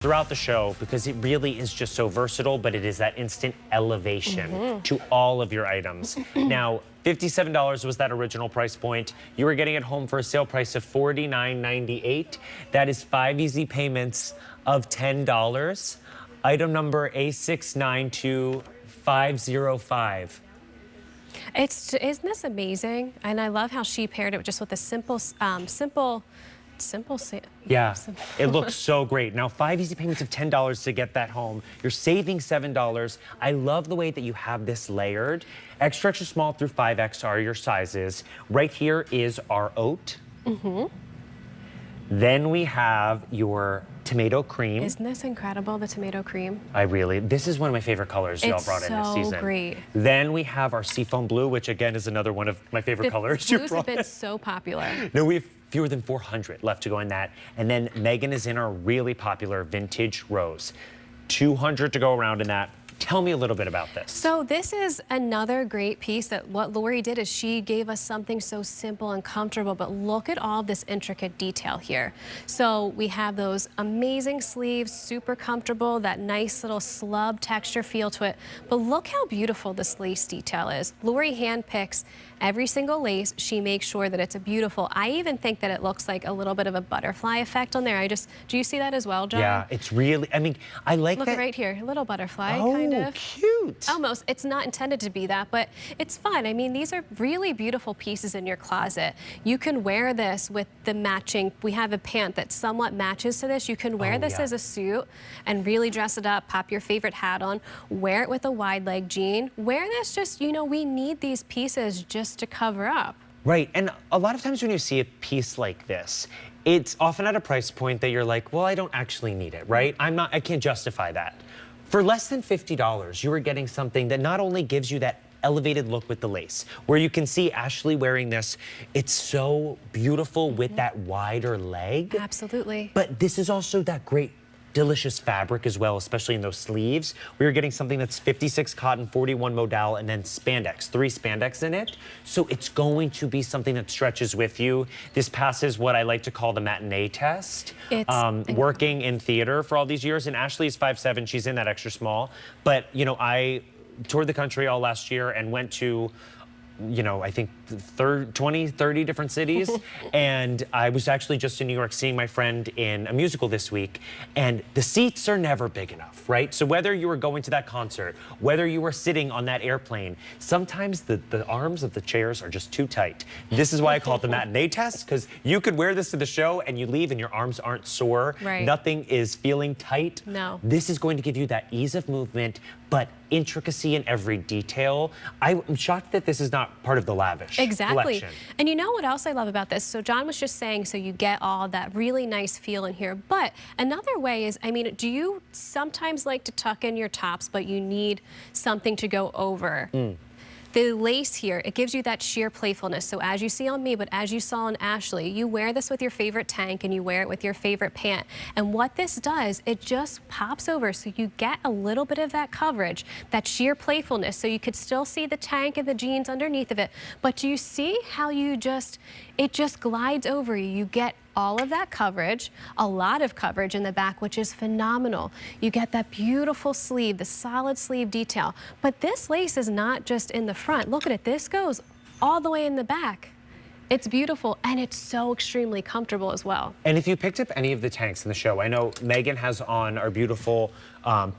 throughout the show because it really is just so versatile, but it is that instant elevation to all of your items. Now, $57 was that original price point. You were getting it home for a sale price of $49.98. That is 5 easy payments of $10. Item number A692505. Isn't this amazing? And I love how she paired it just with a simple. Yeah, it looks so great. Now, 5 easy payments of $10 to get that home. You're saving $7. I love the way that you have this layered. Extra, extra small through 5X are your sizes. Right here is our oat. Then we have your tomato cream. Isn't this incredible, the tomato cream? This is one of my favorite colors y'all brought in this season. It's so great. Then we have our seafoam blue, which again is another one of my favorite colors. Blues have been so popular. No, we have fewer than 400 left to go in that. And then Megan is in our really popular vintage rose. 200 to go around in that. Tell me a little bit about this. So this is another great piece that what Lori did is she gave us something so simple and comfortable, but look at all this intricate detail here. So we have those amazing sleeves, super comfortable, that nice little slub texture feel to it. But look how beautiful this lace detail is. Lori handpicks every single lace. She makes sure that it's a beautiful. I even think that it looks like a little bit of a butterfly effect on there. Do you see that as well, John? Yeah, it's really, I mean, I like that. Look right here, a little butterfly, kind of. Cute. Almost. It's not intended to be that, but it's fun. I mean, these are really beautiful pieces in your closet. You can wear this with the matching. We have a pant that somewhat matches to this. You can wear this as a suit and really dress it up, pop your favorite hat on, wear it with a wide leg jean. Wear this just, you know, we need these pieces just to cover up. Right, and a lot of times when you see a piece like this, it's often at a price point that you're like, well, I don't actually need it, right? I can't justify that. For less than $50, you are getting something that not only gives you that elevated look with the lace, where you can see Ashley wearing this. It's so beautiful with that wider leg. Absolutely. But this is also that great delicious fabric as well, especially in those sleeves. We are getting something that's 56 cotton, 41 modal, and then spandex, 3 spandex in it. So it's going to be something that stretches with you. This passes what I like to call the matinee test. Working in theater for all these years, and Ashley is 5'7", she's in that extra small. But, you know, I toured the country all last year and went to, you know, I think 20, 30 different cities. And I was actually just in New York seeing my friend in a musical this week. And the seats are never big enough, right? So whether you were going to that concert, whether you were sitting on that airplane, sometimes the arms of the chairs are just too tight. This is why I call it the matinee test, because you could wear this to the show and you leave and your arms aren't sore. Right. Nothing is feeling tight. No. This is going to give you that ease of movement, but intricacy in every detail. I'm shocked that this is not part of the lavish collection. And you know what else I love about this? So John was just saying, so you get all that really nice feel in here. But another way is, I mean, do you sometimes like to tuck in your tops, but you need something to go over? The lace here, it gives you that sheer playfulness. So as you see on me, but as you saw on Ashley, you wear this with your favorite tank and you wear it with your favorite pant. And what this does, it just pops over so you get a little bit of that coverage, that sheer playfulness. So you could still see the tank and the jeans underneath of it. But do you see how it just glides over you? You get all of that coverage, a lot of coverage in the back, which is phenomenal. You get that beautiful sleeve, the solid sleeve detail. But this lace is not just in the front. Look at it. This goes all the way in the back. It's beautiful, and it's so extremely comfortable as well. And if you picked up any of the tanks in the show, I know Megan has on our beautiful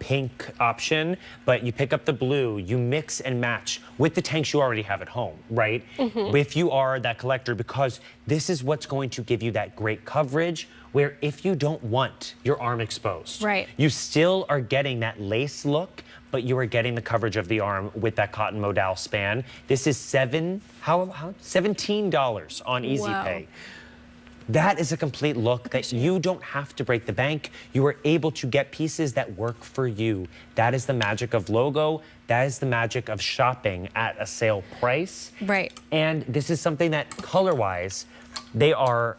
pink option, but you pick up the blue, you mix and match with the tanks you already have at home, right? If you are that collector, because this is what's going to give you that great coverage, where if you don't want your arm exposed, you still are getting that lace look, but you are getting the coverage of the arm with that cotton modal span. This is $17 on Easy Pay. That is a complete look that you don't have to break the bank. You are able to get pieces that work for you. That is the magic of Logo. That is the magic of shopping at a sale price. Right. And this is something that color-wise, they are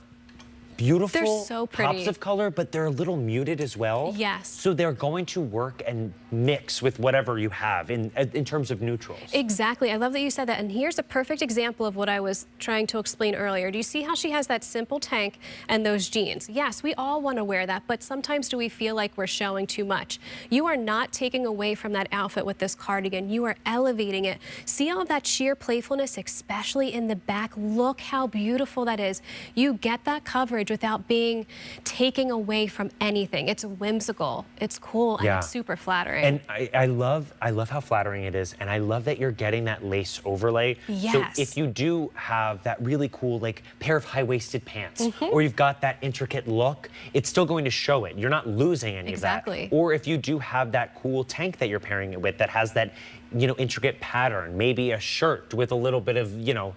beautiful They're so pretty. pops of color, but they're a little muted as well. Yes. So they're going to work and mix with whatever you have in terms of neutrals. Exactly. I love that you said that. And here's a perfect example of what I was trying to explain earlier. Do you see how she has that simple tank and those jeans? Yes, we all want to wear that, but sometimes do we feel like we're showing too much? You are not taking away from that outfit with this cardigan. You are elevating it. See all of that sheer playfulness, especially in the back. Look how beautiful that is. You get that coverage without being taking away from anything. It's whimsical, it's cool, and it's super flattering. And I love how flattering it is, and I love that you're getting that lace overlay. Yes. So if you do have that really cool like pair of high-waisted pants, or you've got that intricate look, it's still going to show it. You're not losing any of that. Or if you do have that cool tank that you're pairing it with that has that, you know, intricate pattern, maybe a shirt with a little bit of, you know,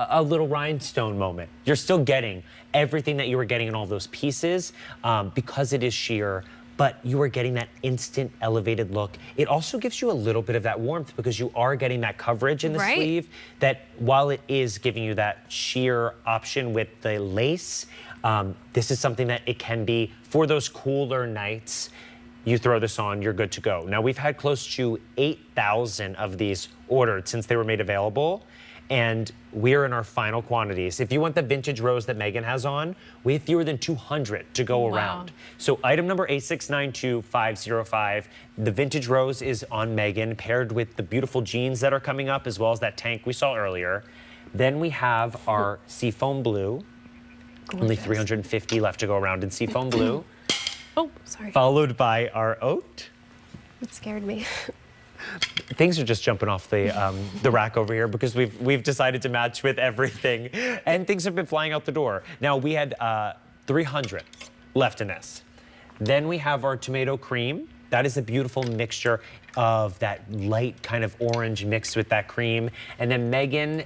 a little rhinestone moment. You're still getting everything that you were getting in all those pieces because it is sheer, but you are getting that instant elevated look. It also gives you a little bit of that warmth because you are getting that coverage in the sleeve that while it is giving you that sheer option with the lace, this is something that it can be for those cooler nights. You throw this on, you're good to go. Now we've had close to 8,000 of these ordered since they were made available. And we're in our final quantities. If you want the vintage rose that Megan has on, we have fewer than 200 to go around. So item number 8692505, the vintage rose is on Megan, paired with the beautiful jeans that are coming up, as well as that tank we saw earlier. Then we have our seafoam blue. Only 350 left to go around in seafoam blue. Oh, sorry. Followed by our oat. It scared me. Things are just jumping off the rack over here because we've decided to match with everything, and things have been flying out the door. Now we had 300 left in this. Then we have our tomato cream. That is a beautiful mixture of that light kind of orange mixed with that cream, and then Megan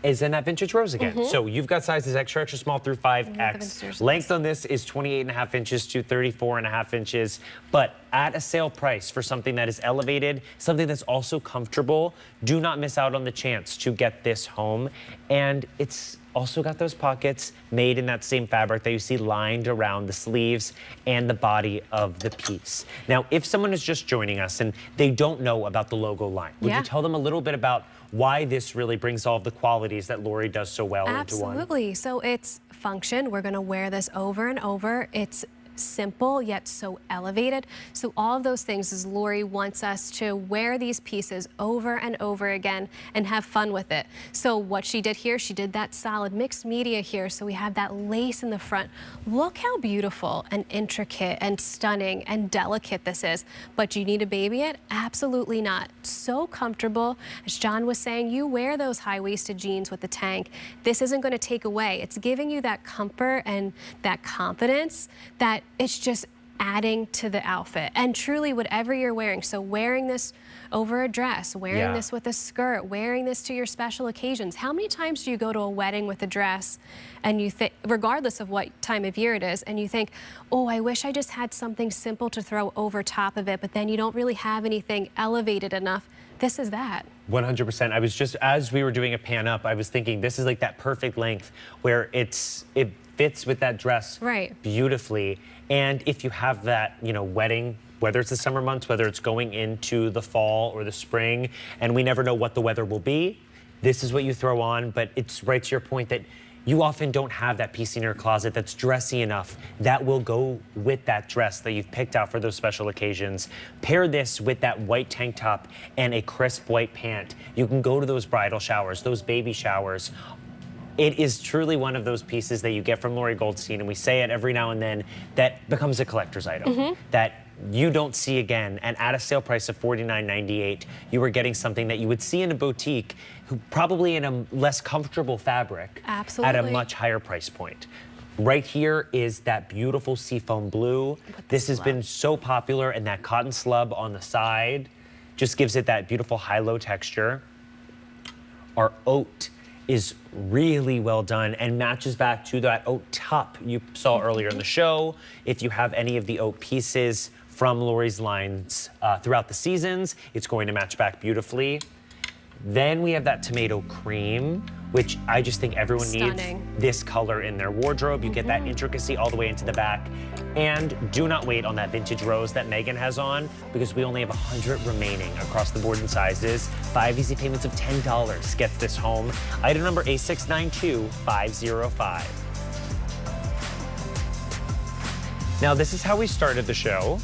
is in that vintage rose again. So you've got sizes extra, extra small through 5X. Length on this is 28.5 inches to 34.5 inches, but at a sale price for something that is elevated, something that's also comfortable. Do not miss out on the chance to get this home. And it's also got those pockets made in that same fabric that you see lined around the sleeves and the body of the piece. Now, if someone is just joining us and they don't know about the logo line, would you tell them a little bit about why this really brings all of the qualities that Lori does so well into one? Absolutely. So it's function. We're going to wear this over and over. It's simple yet so elevated. So all of those things is Lori wants us to wear these pieces over and over again and have fun with it. So what she did here, she did that solid mixed media here. So we have that lace in the front. Look how beautiful and intricate and stunning and delicate this is. But do you need to baby it? Absolutely not. So comfortable. As John was saying, you wear those high-waisted jeans with the tank. This isn't going to take away. It's giving you that comfort and that confidence that it's just adding to the outfit. And truly, whatever you're wearing, so wearing this over a dress, wearing this with a skirt, wearing this to your special occasions. How many times do you go to a wedding with a dress and you think, regardless of what time of year it is, and you think, oh, I wish I just had something simple to throw over top of it, but then you don't really have anything elevated enough. This is that. 100%. I was just, as we were doing a pan up, I was thinking this is like that perfect length where it fits with that dress beautifully. And if you have that, you know, wedding, whether it's the summer months, whether it's going into the fall or the spring, and we never know what the weather will be, this is what you throw on. But it's right to your point that you often don't have that piece in your closet that's dressy enough that will go with that dress that you've picked out for those special occasions. Pair this with that white tank top and a crisp white pant. You can go to those bridal showers, those baby showers. It is truly one of those pieces that you get from Lori Goldstein, and we say it every now and then, that becomes a collector's item that you don't see again. And at a sale price of $49.98, you are getting something that you would see in a boutique, probably in a less comfortable fabric at a much higher price point. Right here is that beautiful seafoam blue. This has been so popular, and that cotton slub on the side just gives it that beautiful high-low texture. Our oat is really well done and matches back to that oat top you saw earlier in the show. If you have any of the oat pieces from Lori's lines throughout the seasons, it's going to match back beautifully. Then we have that tomato cream which I just think everyone Stunning. needs this color in their wardrobe. You get that intricacy all the way into the back. And do not wait on that vintage rose that Megan has on, because we only have 100 remaining across the board in sizes. 5 easy payments of $10 gets this home. Item number A692505. Now, this is how we started the show.